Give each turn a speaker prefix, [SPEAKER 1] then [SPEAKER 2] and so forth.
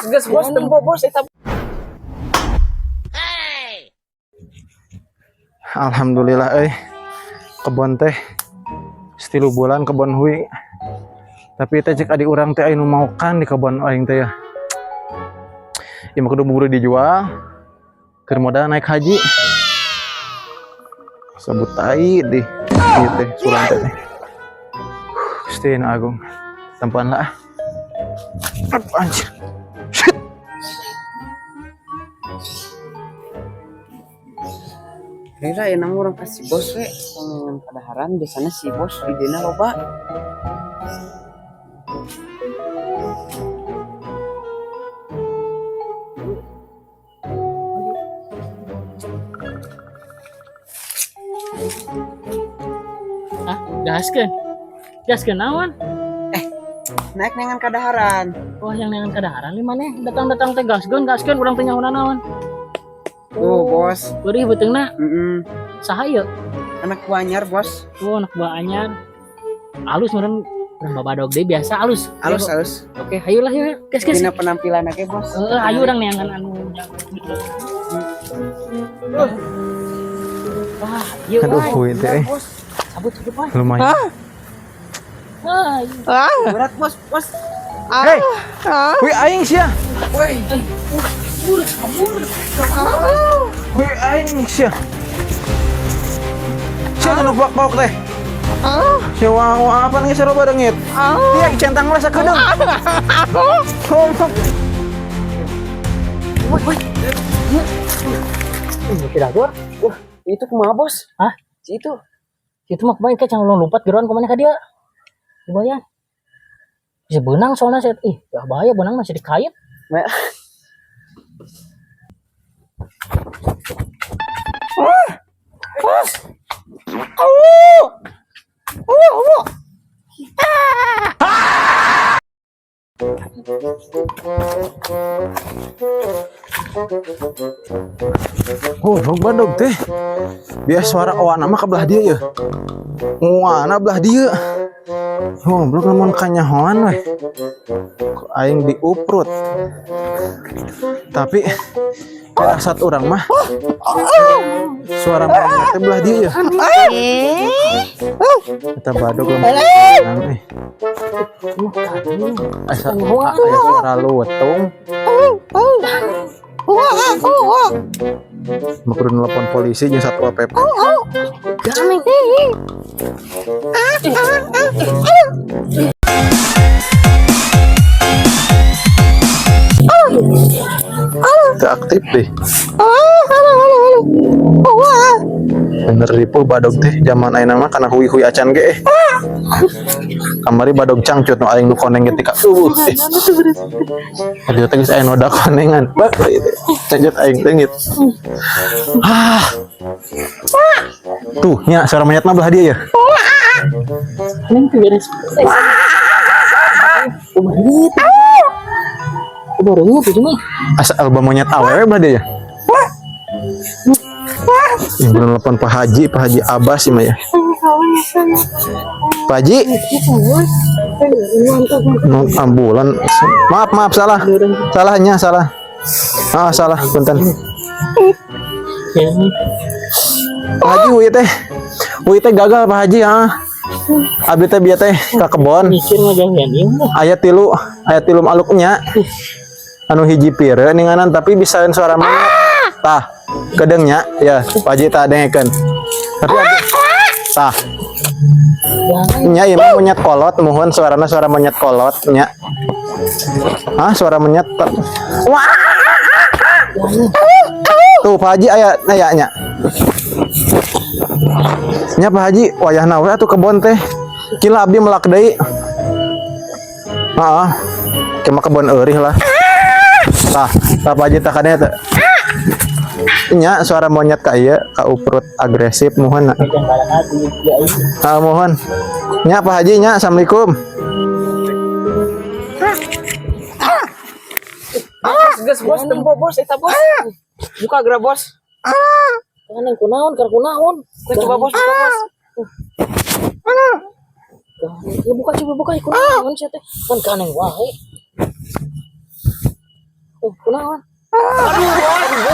[SPEAKER 1] Gas bos, tempo bos, eta.
[SPEAKER 2] Alhamdulillah kebon teh 3 bulan kebon hui. Tapi teh cek adi urang teh anu maukan di kebon aing teh ya. Ieu kudu buru dijual. Keur modal naik haji. Sabut tai di ieu teh surang teh. Gusti nu agung. Tempuan lah. Anjir. Shit.
[SPEAKER 1] Kira enang orang kasih bos we, pengen kadaharan biasanya si bos di dina loba.
[SPEAKER 3] Ah, gaskeun naon?
[SPEAKER 1] Naik nengan kadaharan.
[SPEAKER 3] Wah, yang dengan kadaharan di mana? Datang teh gaskeun urang teh nyauna naon?
[SPEAKER 1] Tuh bos.
[SPEAKER 3] Beurih beuteungna saha ieu?
[SPEAKER 1] Anak buah anyar bos.
[SPEAKER 3] Oh, anak buah anyar. Alus meureun urang babadog deui biasa alus.
[SPEAKER 1] Alus.
[SPEAKER 3] Oke, hayulah yuk. Gas.
[SPEAKER 1] Dina penampilan ake bos.
[SPEAKER 3] Ayo urang neangan anu. Wah, ieu
[SPEAKER 2] Aduh, hui teh.
[SPEAKER 3] Sabut wae.
[SPEAKER 2] Lumayan.
[SPEAKER 1] Berat bos.
[SPEAKER 2] Hei. Hui aing sia.
[SPEAKER 1] Woi.
[SPEAKER 2] Hui aing sia. Sia anu bauk teh. Sia wa apa geus saroba dengit. Dia centang lah sakedeung.
[SPEAKER 3] Tidak gor.
[SPEAKER 1] Wah, itu kumaha bos?
[SPEAKER 3] Hah?
[SPEAKER 1] Si itu.
[SPEAKER 3] Itu mah kemarin kecang lompat geroan kemana ka dia? Lumayan. Bisa benang soalnya saya. Ya bahaya benang masih dikait.
[SPEAKER 2] Oh, badog teh. Biasa suara awana mah kebelah dia ya. Awana belah dia. Oh, belum namun kanyahoan weh. Aing diuprut. Tapi saat orang mah suara monyet teh belah dia ya. Kita badog lemah. Asa suara luwetung. Mau nelpon polisi jeung Satpol PP. Itu aktif deh. Bener ribu badog teh zaman ayeuna mah kana hui-hui acan ge. Kamari badog cangcut nu aing nu koneng ketika Dia teh geus aya noda konengan. Cangcut aing tengit. Tuh nya suara monyet mah belah dia ya.
[SPEAKER 3] Ini beres. Barunya tuh cuma
[SPEAKER 2] Asa album monyet awewe belah dia ya. Yang belum telepon Pak Haji Abbas sih mah ya. Pak Haji, ambulan. Maaf salah. Salah, punten. Pak Haji Ui teh gagal Pak Haji Abi teh bieu teh ka kebon.
[SPEAKER 3] mikir ngajangan ieu.
[SPEAKER 2] Aya tilu aluknya. Anu hiji pireun ninganan tapi bisaeun suara monyet. Tah, kedengnya ya Pak Haji tah dengekeun. Tapi tah. Nya ieu monyet kolot mohon suarana suara monyet kolot nya. Suara monyet. Wah. Tuh Pak Haji aya nya. Nya Pak Haji wayahna we atuh kebon teh. Kila abdi melak deui. Heeh. Kema kebon eurih lah. Tah Pak Haji tah kadenya teh. Nya suara monyet ka ieu ka uprut agresif mohon na. Mohon. Nya Pak Haji nya assalamualaikum.
[SPEAKER 1] Gas bos, tempo bos, eta bos. Buka geura bos.
[SPEAKER 3] Kaneng kunaon, kunaon.
[SPEAKER 1] Coba bos.
[SPEAKER 3] Ya buka kunaon sih teh. Kan kaneng wae. Kunaon? Aduh, bos.